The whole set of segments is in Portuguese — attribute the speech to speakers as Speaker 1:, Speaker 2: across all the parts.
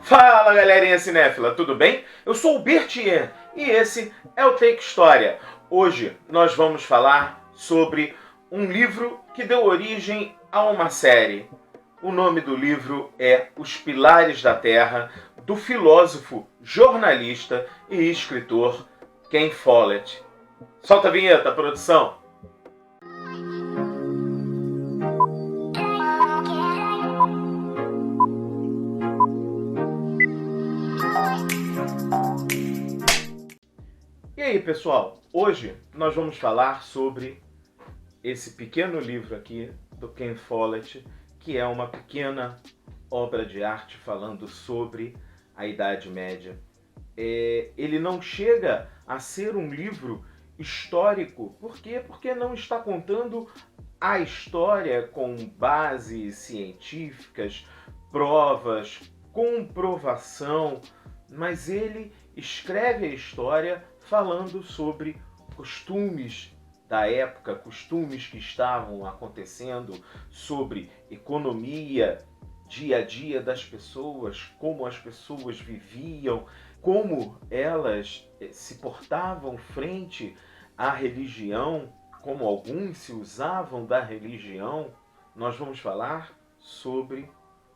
Speaker 1: Fala, galerinha cinéfila, tudo bem? Eu sou o Bertien e esse é o Take História. Hoje nós vamos falar sobre um livro que deu origem a uma série. O nome do livro é Os Pilares da Terra, do filósofo, jornalista e escritor Ken Follett. Solta a vinheta, produção! E aí, pessoal? Hoje nós vamos falar sobre esse pequeno livro aqui do Ken Follett, que é uma pequena obra de arte falando sobre a Idade Média. Ele não chega a ser um livro histórico. Por quê? Porque não está contando a história com bases científicas, provas, comprovação, mas ele escreve a história falando sobre costumes da época, costumes que estavam acontecendo, sobre economia, dia a dia das pessoas, como as pessoas viviam, como elas se portavam frente à religião, como alguns se usavam da religião. Nós vamos falar sobre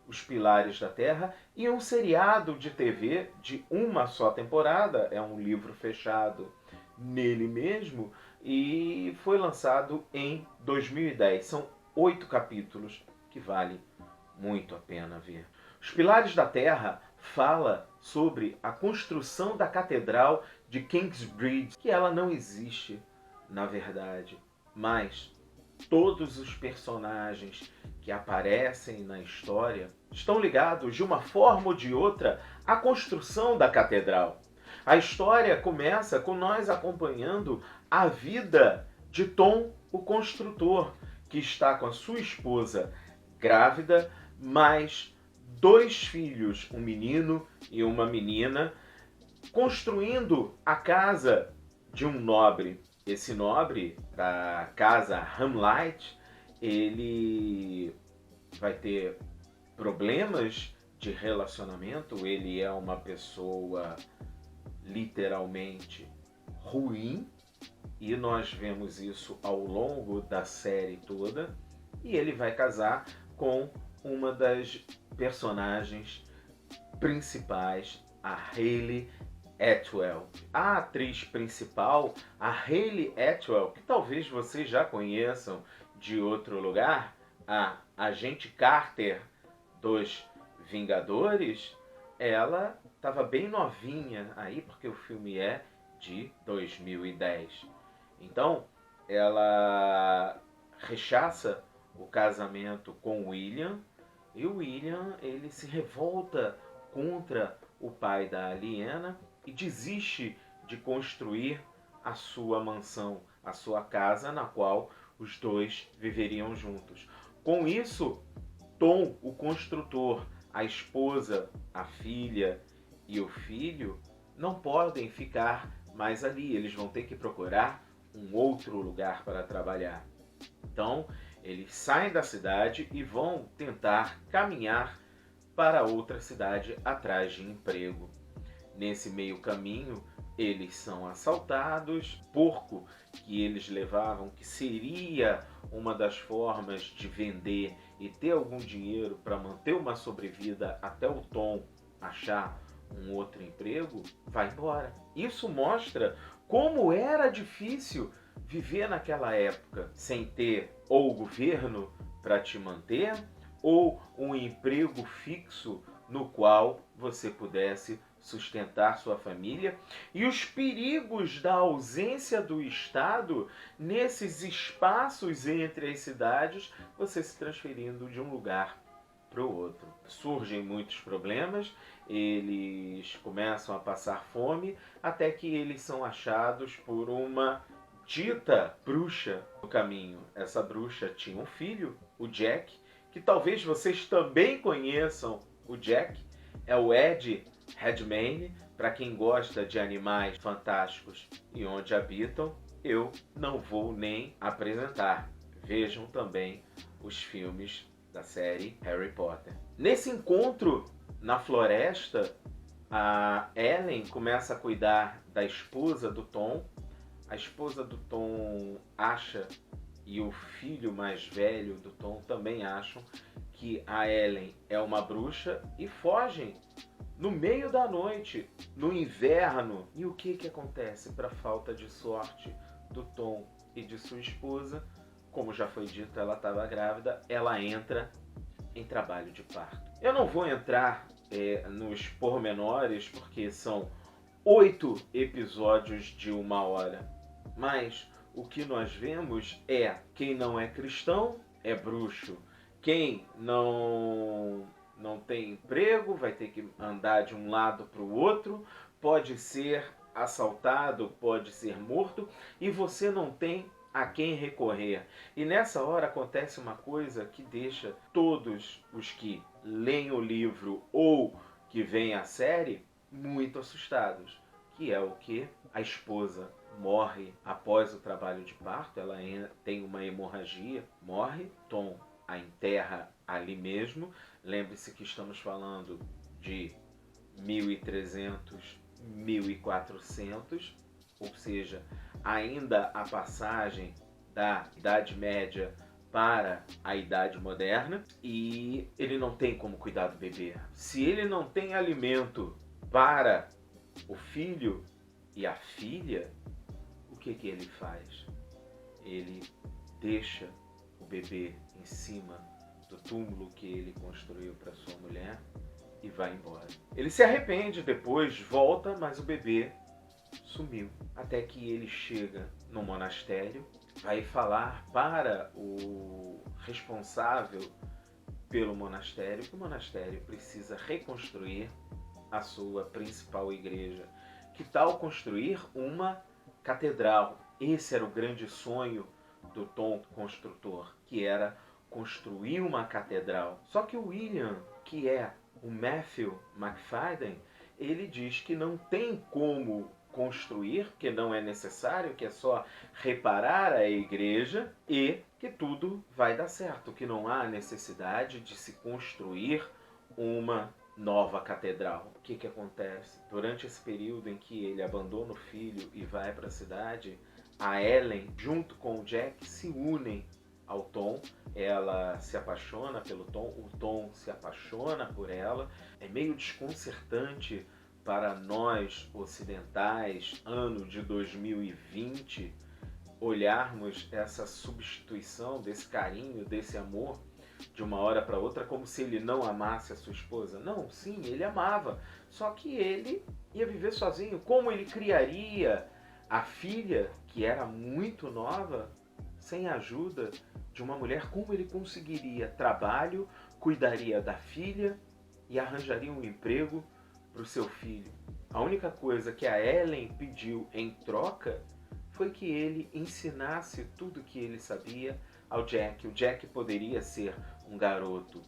Speaker 1: Os Pilares da Terra e um seriado de TV de uma só temporada, é um livro fechado nele mesmo e foi lançado em 2010. São 8 capítulos que vale muito a pena ver. Os Pilares da Terra fala sobre a construção da Catedral de Kingsbridge, que ela não existe na verdade, mas todos os personagens que aparecem na história estão ligados de uma forma ou de outra à construção da catedral. A história começa com nós acompanhando a vida de Tom, o construtor, que está com a sua esposa grávida, mais 2 filhos, um menino e uma menina, construindo a casa de um nobre. Esse nobre da casa Hamlight, ele vai ter problemas de relacionamento, ele é uma pessoa literalmente ruim, e nós vemos isso ao longo da série toda, e ele vai casar com uma das personagens principais, a Hayley Atwell. A atriz principal, a Hayley Atwell, que talvez vocês já conheçam de outro lugar, a Agente Carter dos Vingadores, ela estava bem novinha aí, porque o filme é de 2010. Então, ela rechaça o casamento com William, e o William ele se revolta contra o pai da Aliena e desiste de construir a sua mansão, a sua casa na qual os dois viveriam juntos. Com isso, Tom, o construtor, a esposa, a filha e o filho não podem ficar mais ali. Eles vão ter que procurar um outro lugar para trabalhar. Então, eles saem da cidade e vão tentar caminhar para outra cidade atrás de emprego. Nesse meio caminho, eles são assaltados. O porco que eles levavam, que seria uma das formas de vender e ter algum dinheiro para manter uma sobrevida até o Tom achar um outro emprego, vai embora. Isso mostra como era difícil viver naquela época sem ter ou o governo para te manter ou um emprego fixo no qual você pudesse sustentar sua família, e os perigos da ausência do Estado nesses espaços entre as cidades, você se transferindo de um lugar para o outro. Surgem muitos problemas, eles começam a passar fome, até que eles são achados por uma dita bruxa no caminho. Essa bruxa tinha um filho, o Jack, que talvez vocês também conheçam. O Jack é o Ed Redmayne. Para quem gosta de animais fantásticos e onde habitam, eu não vou nem apresentar. Vejam também os filmes da série Harry Potter. Nesse encontro Na floresta, a Ellen começa a cuidar da esposa do Tom. A esposa do Tom acha, e o filho mais velho do Tom também acham, que a Ellen é uma bruxa e fogem no meio da noite, no inverno. E o que acontece? Para falta de sorte do Tom e de sua esposa, como já foi dito, ela estava grávida, ela entra em trabalho de parto. Eu não vou entrar nos pormenores, porque são 8 episódios de 1 hora. Mas o que nós vemos é: quem não é cristão é bruxo. Quem não tem emprego vai ter que andar de um lado para o outro, pode ser assaltado, pode ser morto, e você não tem a quem recorrer. E nessa hora acontece uma coisa que deixa todos os que leem o livro ou que veem a série muito assustados, que é o que? A esposa morre após o trabalho de parto, ela tem uma hemorragia, morre, Tom a enterra ali mesmo. Lembre-se que estamos falando de 1300, 1400, ou seja, ainda a passagem da Idade Média para a Idade Moderna, e ele não tem como cuidar do bebê. Se ele não tem alimento para o filho e a filha, o que ele faz? Ele deixa o bebê em cima do túmulo que ele construiu para sua mulher e vai embora. Ele se arrepende depois, volta, mas o bebê sumiu. Até que ele chega no monastério, vai falar para o responsável pelo monastério que o monastério precisa reconstruir a sua principal igreja. Que tal construir uma catedral? Esse era o grande sonho do Tom construtor, que era construir uma catedral. Só que o William, que é o Matthew Macfadyen, ele diz que não tem como construir, que não é necessário, que é só reparar a igreja e que tudo vai dar certo, que não há necessidade de se construir uma nova catedral. O que acontece? Durante esse período em que ele abandona o filho e vai para a cidade, a Ellen, junto com o Jack, se unem ao Tom. Ela se apaixona pelo Tom, o Tom se apaixona por ela. É meio desconcertante para nós ocidentais, ano de 2020, olharmos essa substituição desse carinho, desse amor, de uma hora para outra, como se ele não amasse a sua esposa. Não, sim, ele amava, só que ele ia viver sozinho. Como ele criaria a filha, que era muito nova, sem a ajuda de uma mulher? Como ele conseguiria trabalho, cuidaria da filha e arranjaria um emprego para o seu filho? A única coisa que a Ellen pediu em troca foi que ele ensinasse tudo que ele sabia ao Jack. O Jack poderia ser um garoto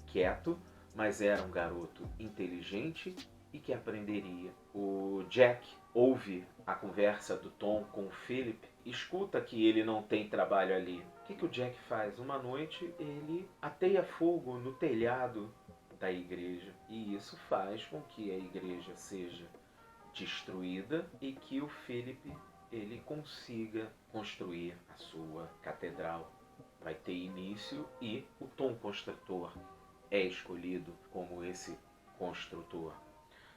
Speaker 1: quieto, mas era um garoto inteligente e que aprenderia. O Jack ouve a conversa do Tom com o Philip, escuta que ele não tem trabalho ali. O que o Jack faz? Uma noite ele ateia fogo no telhado da igreja, e isso faz com que a igreja seja destruída e que o Philip ele consiga construir a sua catedral. Vai ter início e o Tom construtor é escolhido como esse construtor.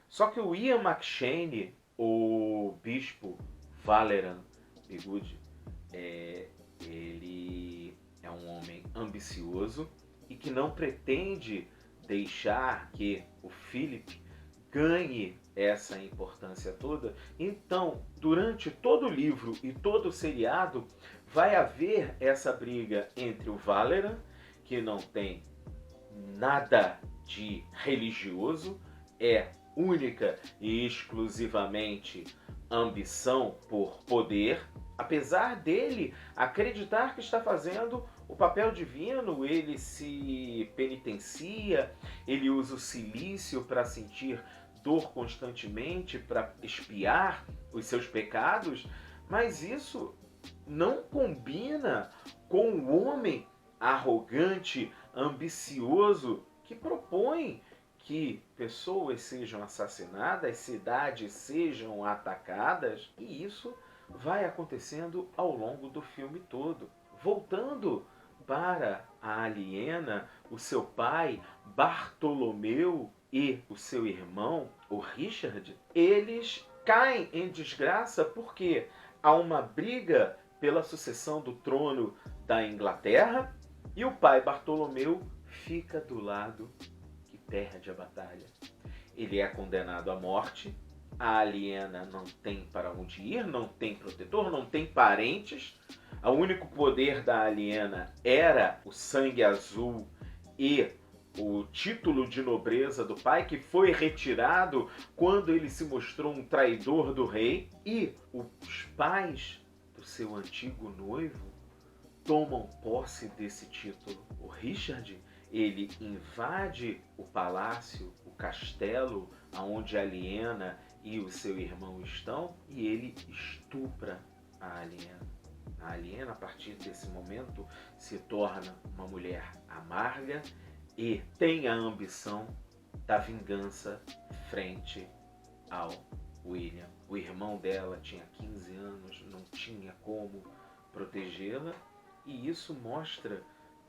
Speaker 1: Só que o Ian McShane, o bispo Valeran Bigud, ele é um homem ambicioso e que não pretende deixar que o Philip ganhe essa importância toda. Então, durante todo o livro e todo o seriado, vai haver essa briga entre o Valeran, que não tem nada de religioso, é única e exclusivamente ambição por poder. Apesar dele acreditar que está fazendo o papel divino, ele se penitencia, ele usa o silício para sentir dor constantemente, para expiar os seus pecados, mas isso não combina com o homem arrogante, ambicioso, que propõe que pessoas sejam assassinadas, cidades sejam atacadas, e isso vai acontecendo ao longo do filme todo. Voltando para a aliena, o seu pai, Bartolomeu, e o seu irmão, o Richard, eles caem em desgraça porque há uma briga pela sucessão do trono da Inglaterra e o pai Bartolomeu fica do lado que perde a batalha. Ele é condenado à morte, a aliena não tem para onde ir, não tem protetor, não tem parentes. O único poder da aliena era o sangue azul e o título de nobreza do pai, que foi retirado quando ele se mostrou um traidor do rei. E os pais do seu antigo noivo tomam posse desse título. O Richard, ele invade o palácio, o castelo onde a aliena e o seu irmão estão, e ele estupra a aliena. A aliena, a partir desse momento, se torna uma mulher amarga e tem a ambição da vingança frente ao William. O irmão dela tinha 15 anos, não tinha como protegê-la, e isso mostra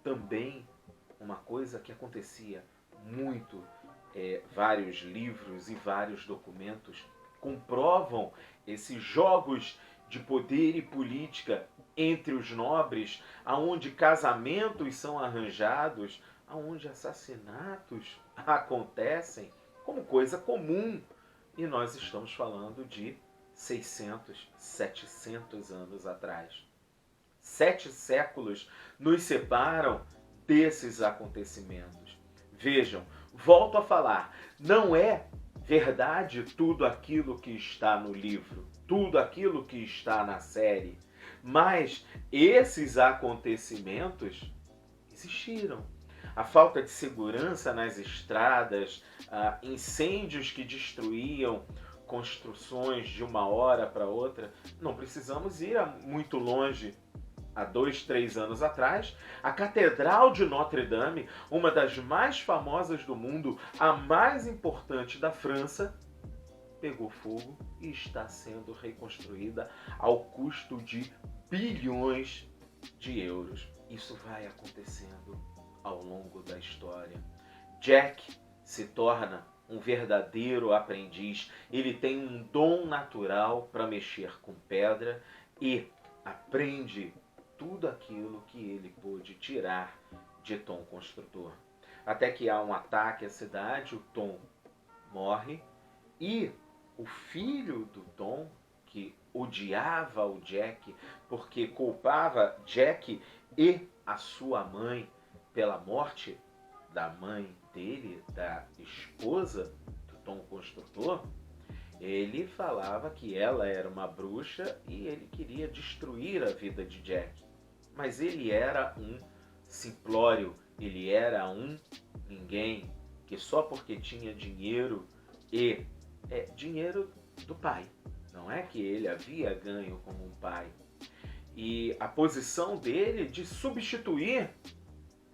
Speaker 1: também uma coisa que acontecia muito. Vários livros e vários documentos comprovam esses jogos de poder e política entre os nobres, aonde casamentos são arranjados, aonde assassinatos acontecem como coisa comum. E nós estamos falando de 600, 700 anos atrás. 7 séculos nos separam desses acontecimentos. Vejam, volto a falar, não é verdade tudo aquilo que está no livro, tudo aquilo que está na série, mas esses acontecimentos existiram. A falta de segurança nas estradas, incêndios que destruíam construções de uma hora para outra. Não precisamos ir muito longe. Há 2, 3 anos atrás, a Catedral de Notre Dame, uma das mais famosas do mundo, a mais importante da França, pegou fogo e está sendo reconstruída ao custo de bilhões de euros. Isso vai acontecendo ao longo da história. Jack se torna um verdadeiro aprendiz. Ele tem um dom natural para mexer com pedra e aprende tudo aquilo que ele pôde tirar de Tom Construtor. Até que há um ataque à cidade, o Tom morre e o filho do Tom, que odiava o Jack porque culpava Jack e a sua mãe pela morte da mãe dele, da esposa do Tom Construtor, ele falava que ela era uma bruxa e ele queria destruir a vida de Jack. Mas ele era um simplório, ele era um ninguém, que só porque tinha dinheiro e dinheiro do pai. Não é que ele havia ganho como um pai. E a posição dele de substituir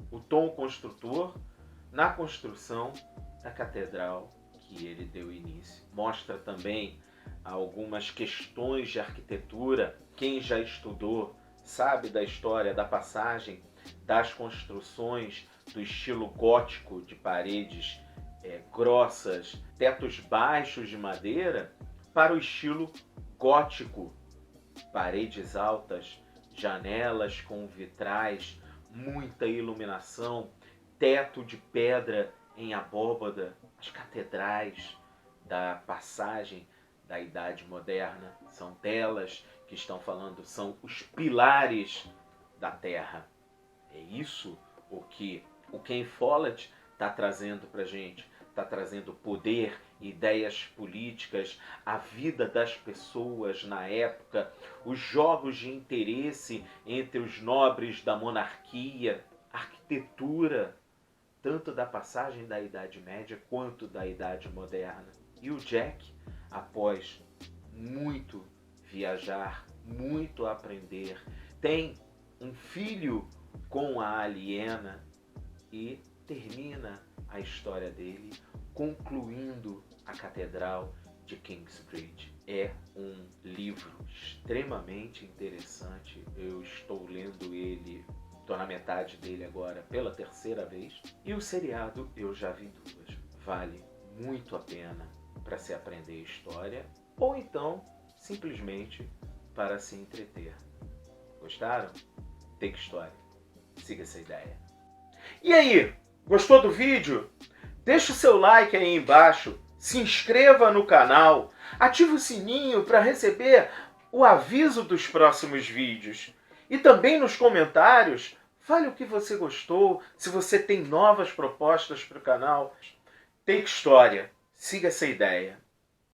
Speaker 1: o Tom Construtor na construção da catedral que ele deu início. Mostra também algumas questões de arquitetura. Quem já estudou sabe da história da passagem das construções do estilo gótico, de paredes grossas, tetos baixos de madeira, para o estilo gótico, paredes altas, janelas com vitrais, muita iluminação, teto de pedra em abóbada. As catedrais da passagem da Idade Moderna são delas que estão falando, são os pilares da Terra. É isso o que o Ken Follett está trazendo para a gente. Está trazendo poder, ideias políticas, a vida das pessoas na época, os jogos de interesse entre os nobres da monarquia, arquitetura, tanto da passagem da Idade Média quanto da Idade Moderna. E o Jack, após muito viajar, muito aprender, tem um filho com a aliena e termina a história dele, concluindo a Catedral de Kingsbridge. É um livro extremamente interessante. Eu estou lendo ele, estou na metade dele agora pela terceira vez. E o seriado eu já vi duas. Vale muito a pena para se aprender história ou então simplesmente para se entreter. Gostaram? Take Story. Siga essa ideia. E aí, gostou do vídeo? Deixa o seu like aí embaixo, se inscreva no canal, ative o sininho para receber o aviso dos próximos vídeos. E também nos comentários, fale o que você gostou, se você tem novas propostas para o canal. Take História. Siga essa ideia.